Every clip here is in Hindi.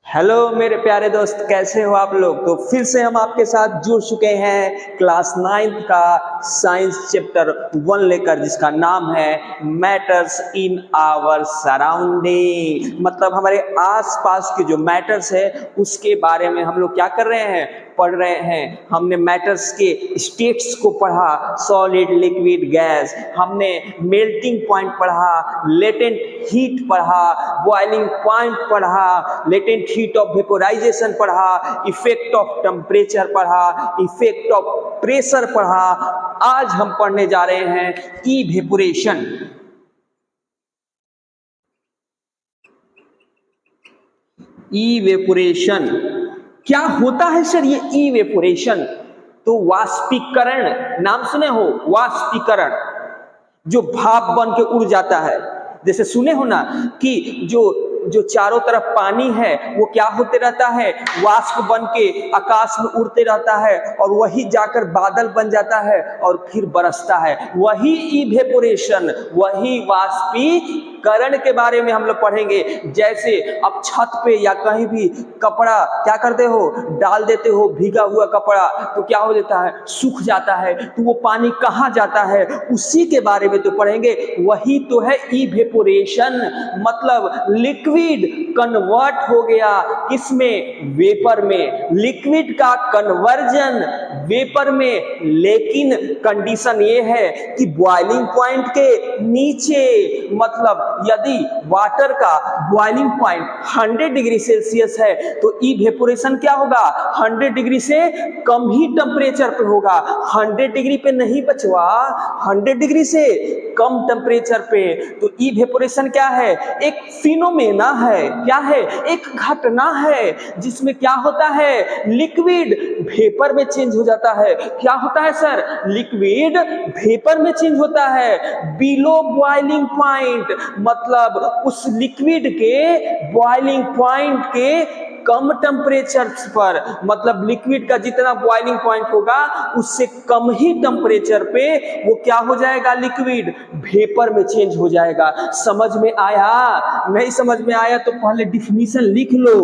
हेलो मेरे प्यारे दोस्त, कैसे हो आप लोग। तो फिर से हम आपके साथ जुड़ चुके हैं क्लास 9 का साइंस चैप्टर 1 लेकर, जिसका नाम है मैटर्स इन आवर सराउंडिंग। मतलब हमारे आसपास के जो मैटर्स है उसके बारे में हम लोग क्या कर रहे हैं, पढ़ रहे हैं। हमने मैटर्स के स्टेट्स को पढ़ा, सॉलिड, लिक्विड, गैस। हमने मेल्टिंग पॉइंट पढ़ा, लेटेंट हीट पढ़ा, बॉइलिंग पॉइंट पढ़ा, लेटेंट हीट ऑफ वेपोराइजेशन पढ़ा, इफेक्ट ऑफ टेम्परेचर पढ़ा, इफेक्ट ऑफ प्रेशर पढ़ा। आज हम पढ़ने जा रहे हैं इवेपोरेशन। इवेपोरेशन क्या होता है सर ये इवेपोरेशन? तो वाष्पीकरण नाम सुने हो, वाष्पीकरण, जो भाप बन के उड़ जाता है। जैसे सुने हो ना कि जो जो चारों तरफ पानी है वो क्या होते रहता है, वाष्प बन के आकाश में उड़ते रहता है और वही जाकर बादल बन जाता है और फिर बरसता है। वही इवेपोरेशन, वही वाष्पीकरण के बारे में हम लोग पढ़ेंगे। जैसे अब छत पे या कहीं भी कपड़ा क्या करते हो, डाल देते हो भीगा हुआ कपड़ा, तो क्या हो जाता है, सूख जाता है। तो वो पानी कहाँ जाता है, उसी के बारे में तो पढ़ेंगे। वही तो है इवेपोरेशन। मतलब लिक्विड कन्वर्ट हो गया किसमें, वेपर में। लिक्विड का कन्वर्जन वेपर में, लेकिन कंडीशन ये है कि बॉइलिंग पॉइंट के नीचे। मतलब यदि वाटर का बॉइलिंग पॉइंट 100 डिग्री सेल्सियस है तो इवेपोरेशन क्या होगा, 100 डिग्री से कम ही टेम्परेचर पे होगा। 100 डिग्री पे नहीं बचवा, 100 डिग्री से कम टेम्परेचर पे। तो इवेपोरेशन क्या है, एक फिनोमेना है। क्या है, एक घटना है जिसमें क्या होता है, लिक्विड वेपर में चेंज हो जाता है। क्या होता है सर, लिक्विड वेपर में चेंज होता है बिलो बॉइलिंग पॉइंट। मतलब उस लिक्विड के बॉइलिंग पॉइंट के कम टेम्परेचर पर। मतलब लिक्विड का जितना बॉइलिंग पॉइंट होगा उससे कम ही टेम्परेचर पे वो क्या हो जाएगा, लिक्विड वेपर में चेंज हो जाएगा। समझ में आया? नहीं समझ में आया तो पहले डिफिनीशन लिख लो,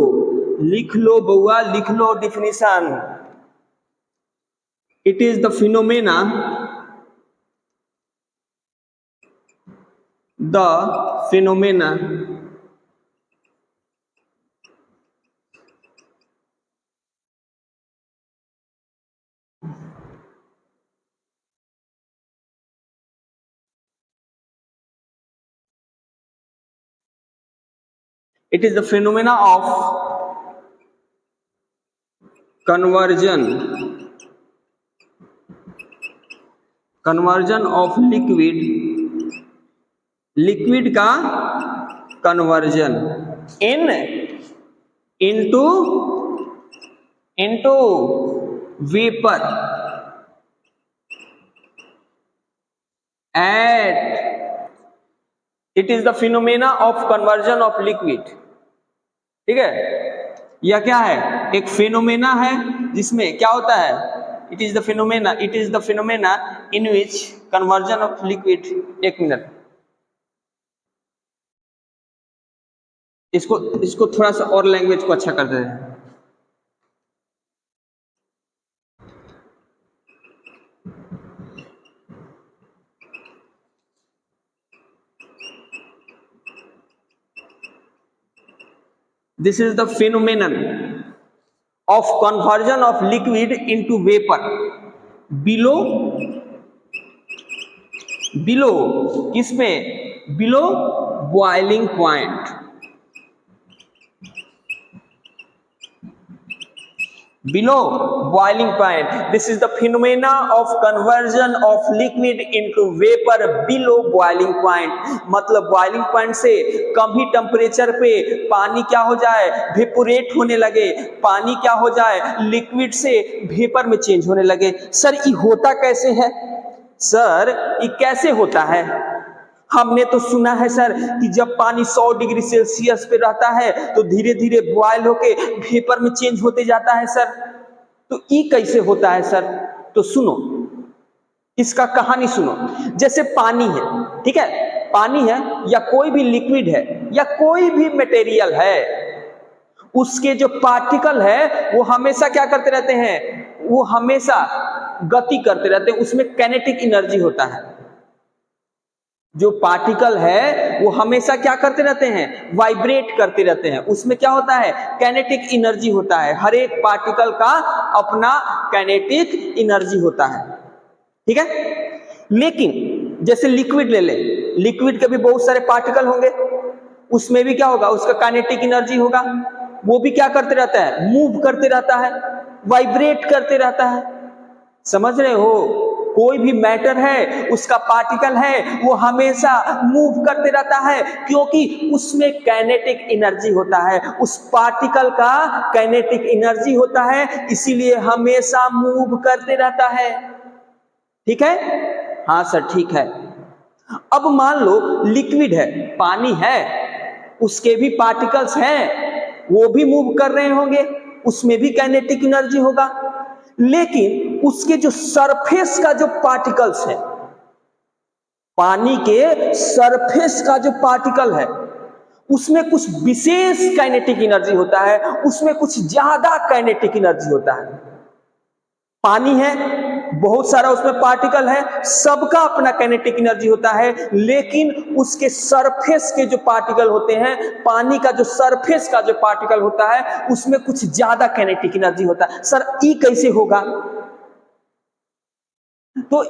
लिख लो बउआ, लिख लो definition. It is the phenomena, the phenomena it is the phenomena of conversion of liquid का conversion into vapour at, it is the phenomena of conversion of liquid. ठीक है, यह क्या है, एक फिनोमेना है जिसमें क्या होता है, it is the phenomena in which conversion of liquid. एक मिनट, इसको थोड़ा सा और लैंग्वेज को अच्छा कर दे। This is the phenomenon of conversion of liquid into vapor below किसमें, below boiling point, below boiling point. This is the phenomena of conversion of liquid into vapor below boiling point. मतलब boiling point से कम ही टेम्परेचर पे पानी क्या हो जाए, वेपोरेट होने लगे। पानी क्या हो जाए, लिक्विड से वेपर में चेंज होने लगे। सर ये होता कैसे है, सर ये कैसे होता है? हमने तो सुना है सर कि जब पानी 100 डिग्री सेल्सियस पे रहता है तो धीरे धीरे बॉयल होके वेपर में चेंज होते जाता है सर। तो ये कैसे होता है सर? तो सुनो, इसका कहानी सुनो। जैसे पानी है, ठीक है, पानी है या कोई भी लिक्विड है या कोई भी मटेरियल है, उसके जो पार्टिकल है वो हमेशा क्या करते रहते हैं, वो हमेशा गति करते रहते हैं, उसमें काइनेटिक एनर्जी होता है। जो पार्टिकल है वो हमेशा क्या करते रहते हैं, वाइब्रेट करते रहते हैं, उसमें क्या होता है, काइनेटिक एनर्जी होता है। हर एक पार्टिकल का अपना काइनेटिक एनर्जी होता है, ठीक है। लेकिन जैसे लिक्विड ले ले, लिक्विड के भी बहुत सारे पार्टिकल होंगे, उसमें भी क्या होगा, उसका काइनेटिक एनर्जी होगा, वो भी क्या करते रहता है, मूव करते रहता है, वाइब्रेट करते रहता है। समझ रहे हो, कोई भी मैटर है उसका पार्टिकल है वो हमेशा मूव करते रहता है, क्योंकि उसमें काइनेटिक एनर्जी होता है, उस पार्टिकल का काइनेटिक एनर्जी होता है, इसीलिए हमेशा मूव करते रहता है। ठीक है, हाँ सर ठीक है। अब मान लो लिक्विड है, पानी है, उसके भी पार्टिकल्स हैं, वो भी मूव कर रहे होंगे, उसमें भी काइनेटिक एनर्जी होगा, लेकिन उसके जो सरफेस का जो पार्टिकल्स है, पानी के सरफेस का जो पार्टिकल है, उसमें कुछ विशेष काइनेटिक एनर्जी होता है, उसमें कुछ ज्यादा काइनेटिक एनर्जी होता है। पानी है, बहुत सारा उसमें पार्टिकल है, सबका अपना काइनेटिक एनर्जी होता है, लेकिन उसके सरफेस के जो पार्टिकल होते हैं, पानी का जो सरफेस का जो पार्टिकल होता है, उसमें कुछ ज्यादा काइनेटिक एनर्जी होता है। सर ई कैसे होगा? तो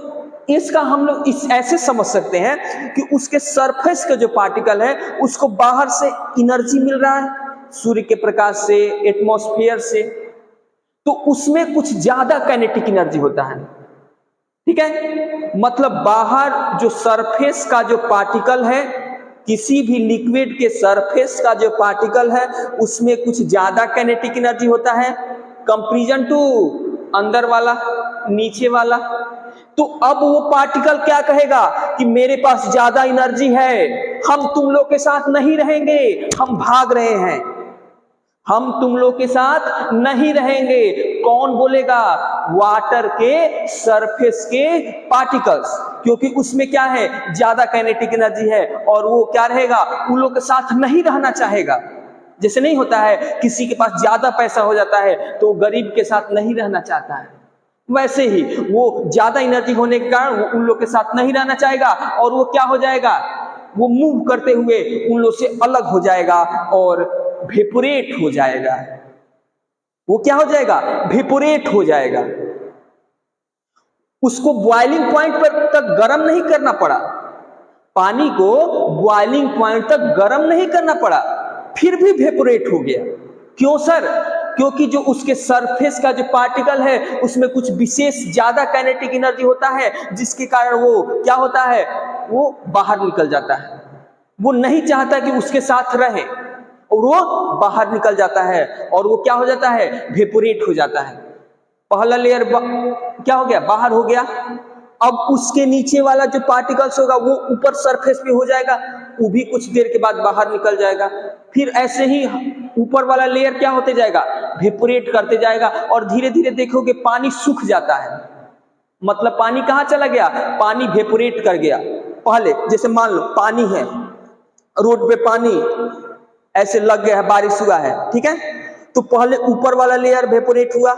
इसका हम लोग इस ऐसे समझ सकते हैं कि उसके सरफेस का जो पार्टिकल है उसको बाहर से एनर्जी मिल रहा है, सूर्य के प्रकाश से, एटमॉस्फेयर से, तो उसमें कुछ ज्यादा काइनेटिक एनर्जी होता है। ठीक है, मतलब बाहर जो सरफेस का जो पार्टिकल है, किसी भी लिक्विड के सरफेस का जो पार्टिकल है उसमें कुछ ज्यादा काइनेटिक एनर्जी होता है कंपैरिजन टू अंदर वाला, नीचे वाला। तो अब वो पार्टिकल क्या कहेगा कि मेरे पास ज्यादा एनर्जी है, हम तुम लोग के साथ नहीं रहेंगे, हम भाग रहे हैं, हम तुम लोग के साथ नहीं रहेंगे। कौन बोलेगा? वाटर के सरफेस के पार्टिकल्स, क्योंकि उसमें क्या है, ज्यादा काइनेटिक एनर्जी है, और वो क्या रहेगा, उन लोग के साथ नहीं रहना चाहेगा। जैसे नहीं होता है, किसी के पास ज्यादा पैसा हो जाता है तो गरीब के साथ नहीं रहना चाहता है, वैसे ही वो ज्यादा एनर्जी होने के कारण वो उन लोग के साथ नहीं रहना चाहेगा, और वो क्या हो जाएगा, वो मूव करते हुए उन लोग से अलग हो जाएगा और वेपोरेट हो जाएगा। वो क्या हो जाएगा, वेपोरेट हो जाएगा। उसको बॉइलिंग पॉइंट पर तक गर्म नहीं करना पड़ा, पानी को बॉइलिंग पॉइंट तक गर्म नहीं करना पड़ा, फिर भी वेपोरेट हो गया। क्यों सर? क्योंकि जो उसके सरफेस का जो पार्टिकल है उसमें कुछ विशेष ज्यादा काइनेटिक एनर्जी होता है, जिसके कारण वो क्या होता है, वो बाहर निकल जाता है। वो नहीं चाहता कि उसके साथ रहे और वो बाहर निकल जाता है, और वो क्या हो जाता है, वेपोरेट हो जाता है। पहला लेयर क्या हो गया, बाहर हो गया। अब उसके नीचे वाला जो पार्टिकल्स होगा वो ऊपर सरफेस पे हो जाएगा, वो भी कुछ देर के बाद बाहर निकल जाएगा। फिर ऐसे ही ऊपर वाला लेयर क्या होते जाएगा, वेपोरेट करते जाएगा, और धीरे धीरे देखोगे पानी सूख जाता है। मतलब पानी कहाँ चला गया, पानी वेपोरेट कर गया। पहले जैसे मान लो पानी है, रोड पे पानी ऐसे लग गया है, बारिश हुआ है, ठीक है, तो पहले ऊपर वाला लेयर वेपोरेट हुआ,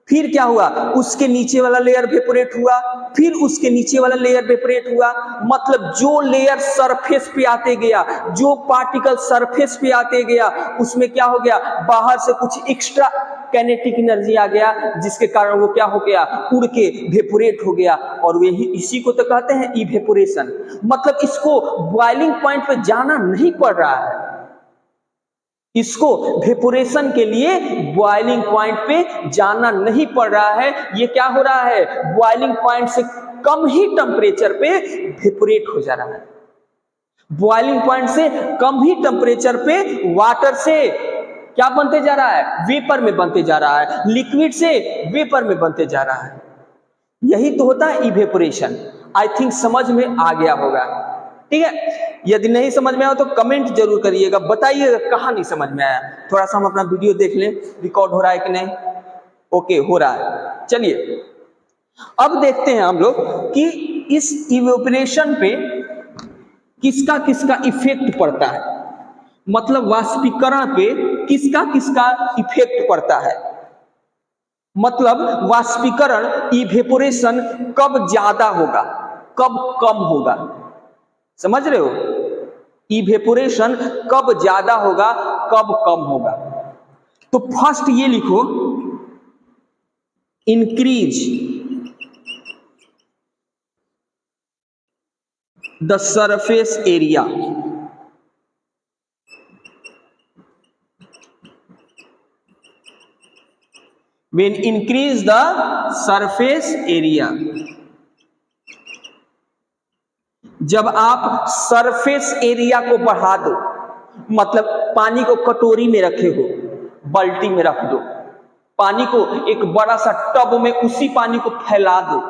फिर क्या हुआ, उसके नीचे वाला लेयर वेपोरेट हुआ, फिर उसके नीचे वाला लेयर वेपोरेट हुआ। मतलब जो लेयर सरफेस पे आते गया, जो पार्टिकल सरफेस पे आते गया, उसमें क्या हो गया, बाहर से कुछ एक्स्ट्रा काइनेटिक एनर्जी आ गया, जिसके कारण वो क्या हो गया, उड़ के वेपोरेट हो गया। और यही इसी को तो कहते हैं इवेपोरेशन। मतलब इसको बॉइलिंग पॉइंट पे जाना नहीं पड़ रहा है, इसको वेपोरेशन के लिए बॉइलिंग पॉइंट पे जाना नहीं पड़ रहा है। ये क्या हो रहा है, बॉइलिंग पॉइंट से कम ही टेम्परेचर पे वेपोरेट हो जा रहा है। बॉइलिंग पॉइंट से कम ही टेम्परेचर पे वाटर से क्या बनते जा रहा है, वेपर में बनते जा रहा है, लिक्विड से वेपर में बनते जा रहा है। यही तो होता है इवेपोरेशन। आई थिंक समझ में आ गया होगा, ठीक है। यदि नहीं समझ में आया तो कमेंट जरूर करिएगा, बताइएगा कहाँ नहीं समझ में आया। थोड़ा सा हम अपना वीडियो देख लें, रिकॉर्ड हो रहा है कि नहीं। ओके, हो रहा है। चलिए अब देखते हैं हम लोग कि इस इवेपोरेशन पे किसका किसका इफेक्ट पड़ता है। मतलब वाष्पीकरण पे किसका किसका इफेक्ट पड़ता है, मतलब वाष्पीकरण इवेपोरेशन कब ज्यादा होगा कब कम होगा, समझ रहे हो, इवेपोरेशन कब ज्यादा होगा कब कम होगा। तो फर्स्ट ये लिखो, increase the surface area, when increase the surface area, जब आप सरफेस एरिया को बढ़ा दो, मतलब पानी को कटोरी में रखे हो, बाल्टी में रख दो, पानी को एक बड़ा सा टब में उसी पानी को फैला दो,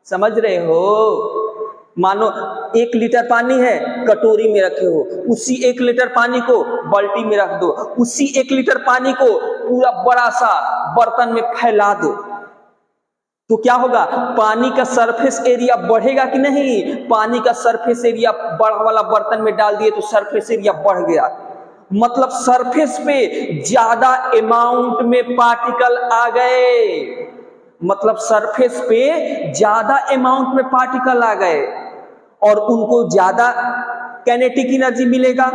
समझ रहे हो, मानो 1 लीटर पानी है, कटोरी में रखे हो, उसी 1 लीटर पानी को बाल्टी में रख दो, उसी 1 लीटर पानी को पूरा बड़ा सा बर्तन में फैला दो, तो क्या होगा, पानी का सरफेस एरिया बढ़ेगा कि नहीं, पानी का सरफेस एरिया बड़ा वाला बर्तन में डाल दिए तो सरफेस एरिया बढ़ गया, मतलब सरफेस पे ज्यादा अमाउंट में पार्टिकल आ गए, मतलब सरफेस पे ज्यादा अमाउंट में पार्टिकल आ गए और उनको ज्यादा काइनेटिक एनर्जी मिलेगा,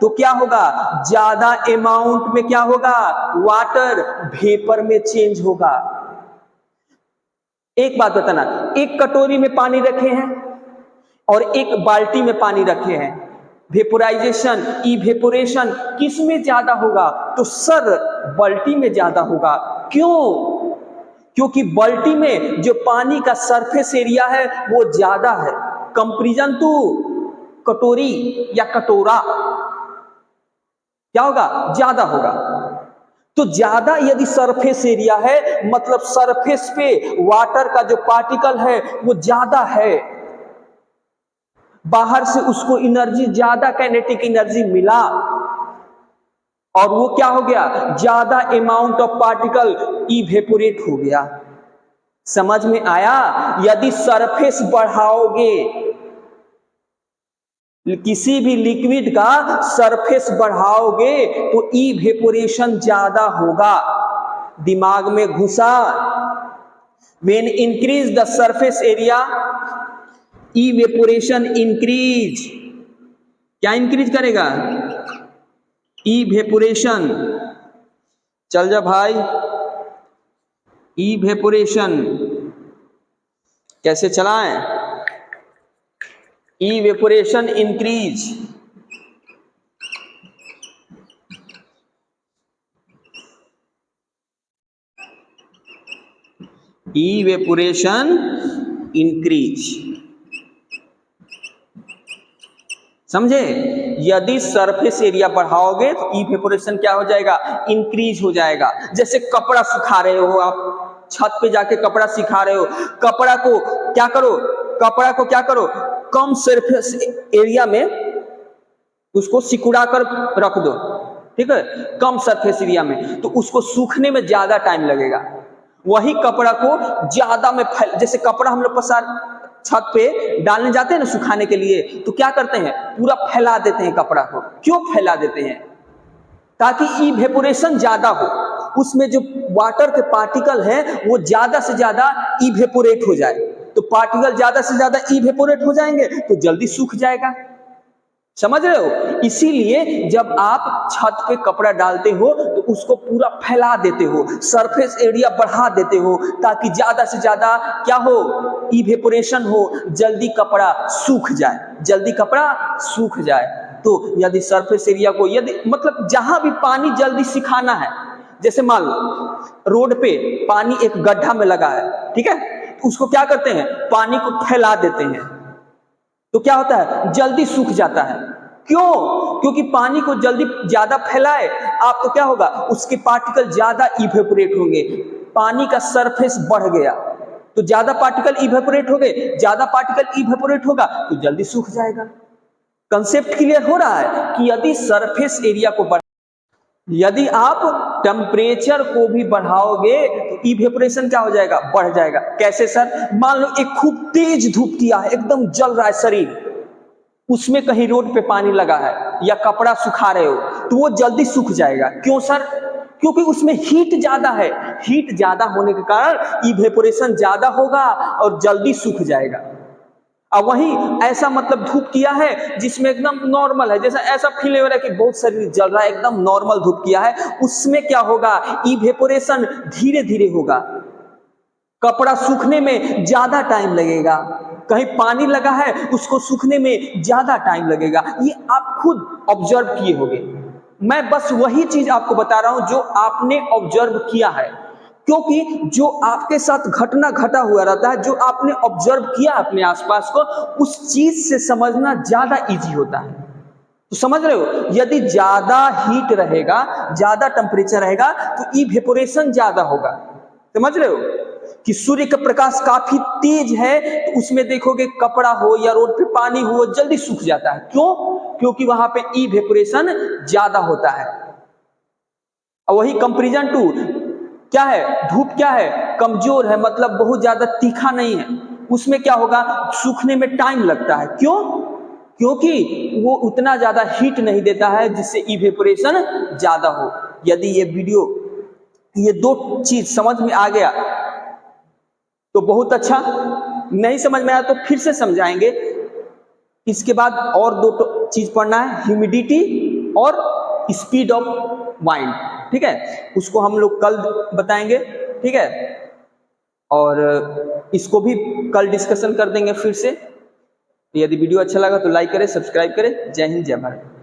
तो क्या होगा, ज्यादा अमाउंट में क्या होगा, वाटर वेपर में चेंज होगा। एक बात बताना, एक कटोरी में पानी रखे हैं और एक बाल्टी में पानी रखे हैं, वेपोराइजेशन इवेपोरेशन किस में ज्यादा होगा, तो सर बाल्टी में ज्यादा होगा, क्यों, क्योंकि बाल्टी में जो पानी का सरफेस एरिया है वो ज्यादा है, कंपैरिजन टू कटोरी या कटोरा, क्या होगा, ज्यादा होगा। तो ज्यादा यदि सरफेस एरिया है मतलब सरफेस पे वाटर का जो पार्टिकल है वो ज्यादा है, बाहर से उसको एनर्जी ज्यादा काइनेटिक एनर्जी मिला और वो क्या हो गया, ज्यादा अमाउंट ऑफ पार्टिकल इवेपोरेट हो गया, समझ में आया। यदि सरफेस बढ़ाओगे, किसी भी लिक्विड का सरफेस बढ़ाओगे तो इवेपोरेशन ज्यादा होगा, दिमाग में घुसा। When increase the surface area evaporation increase, क्या इंक्रीज करेगा, इवेपोरेशन, चल जा भाई, इवेपोरेशन कैसे चलाएं, इवेपोरेशन इंक्रीज, इवेपोरेशन इंक्रीज, समझे। यदि सरफेस एरिया बढ़ाओगे तो इवेपोरेशन क्या हो जाएगा, इंक्रीज हो जाएगा। जैसे कपड़ा सुखा रहे हो आप, छत पे जाके कपड़ा सुखा रहे हो, कपड़ा को क्या करो, कपड़ा को क्या करो, कम सरफेस एरिया में उसको सिकुड़ा कर रख दो, ठीक है, कम सरफेस एरिया में, तो उसको सूखने में ज्यादा टाइम लगेगा। वही कपड़ा को ज्यादा में फैल, जैसे कपड़ा हम लोग पसार छत पे डालने जाते हैं ना सुखाने के लिए, तो क्या करते हैं, पूरा फैला देते हैं कपड़ा को, क्यों फैला देते हैं, ताकि इवेपोरेशन ज्यादा हो, उसमें जो वाटर के पार्टिकल हैं वो ज्यादा से ज्यादा इवेपोरेट हो जाए, तो पार्टिकल ज्यादा से ज्यादा इवेपोरेट हो जाएंगे तो जल्दी सूख जाएगा, समझ रहे हो। इसीलिए जब आप छत पे कपड़ा डालते हो तो उसको पूरा फैला देते हो, सरफेस एरिया बढ़ा देते हो, ताकि ज्यादा से ज्यादा क्या हो, इवेपोरेशन हो, जल्दी कपड़ा सूख जाए, जल्दी कपड़ा सूख जाए। तो यदि सरफेस एरिया को, यदि मतलब जहां भी पानी जल्दी सिखाना है, जैसे मान लो रोड पे पानी एक गड्ढा में लगा है, ठीक है, तो उसको क्या करते हैं, पानी को फैला देते हैं, तो क्या होता है, जल्दी सूख जाता है, क्यों, क्योंकि पानी को जल्दी ज्यादा फैलाए आप तो क्या होगा, उसके पार्टिकल ज्यादा इवेपोरेट होंगे, पानी का सरफेस बढ़ गया तो ज्यादा पार्टिकल इवेपोरेट हो गए, ज्यादा पार्टिकल इवेपोरेट होगा तो जल्दी सूख जाएगा। कंसेप्ट क्लियर हो रहा है कि यदि सरफेस एरिया को यदि आप टेम्परेचर को भी बढ़ाओगे तो इवेपोरेशन क्या हो जाएगा, बढ़ जाएगा। कैसे सर, मान लो एक खूब तेज धूप किया है, एकदम जल रहा है शरीर, उसमें कहीं रोड पे पानी लगा है या कपड़ा सुखा रहे हो तो वो जल्दी सूख जाएगा। क्यों सर? क्योंकि उसमें हीट ज्यादा है। हीट ज्यादा होने के कारण इवेपोरेशन ज्यादा होगा और जल्दी सूख जाएगा। अब वही ऐसा मतलब धूप किया है जिसमें एकदम नॉर्मल है, जैसा ऐसा फील हो रहा है कि बहुत शरीर जल रहा है, एकदम नॉर्मल धूप किया है, उसमें क्या होगा? इवेपोरेशन धीरे धीरे होगा, कपड़ा सूखने में ज्यादा टाइम लगेगा, कहीं पानी लगा है उसको सूखने में ज्यादा टाइम लगेगा। ये आप खुद ऑब्जर्व किए होंगे। मैं बस वही चीज आपको बता रहा हूं जो आपने ऑब्जर्व किया है, क्योंकि जो आपके साथ घटना घटा हुआ रहता है, जो आपने ऑब्जर्व किया अपने आसपास को, उस चीज से समझना ज्यादा इजी होता है। तो समझ रहे हो, यदि ज्यादा हीट रहेगा, ज्यादा टेम्परेचर रहेगा तो इवेपोरेशन ज्यादा होगा। समझ रहे हो कि सूर्य का प्रकाश काफी तेज है तो उसमें देखोगे कपड़ा हो या रोड पे पानी हो जल्दी सूख जाता है। क्यों? क्योंकि वहां पे इवेपोरेशन ज्यादा होता है। और वही कंपैरिजन टू क्या है? धूप क्या है? कमजोर है, मतलब बहुत ज्यादा तीखा नहीं है, उसमें क्या होगा? सूखने में टाइम लगता है। क्यों? क्योंकि वो उतना ज्यादा हीट नहीं देता है जिससे इवेपोरेशन ज्यादा हो। यदि ये वीडियो, ये दो चीज समझ में आ गया तो बहुत अच्छा, नहीं समझ में आया तो फिर से समझाएंगे। इसके बाद और दो चीज पढ़ना है, ह्यूमिडिटी और स्पीड ऑफ वाइंड। ठीक है, उसको हम लोग कल बताएंगे। ठीक है, और इसको भी कल डिस्कशन कर देंगे फिर से। यदि वीडियो अच्छा लगा तो लाइक करें, सब्सक्राइब करें। जय हिंद, जय भारत।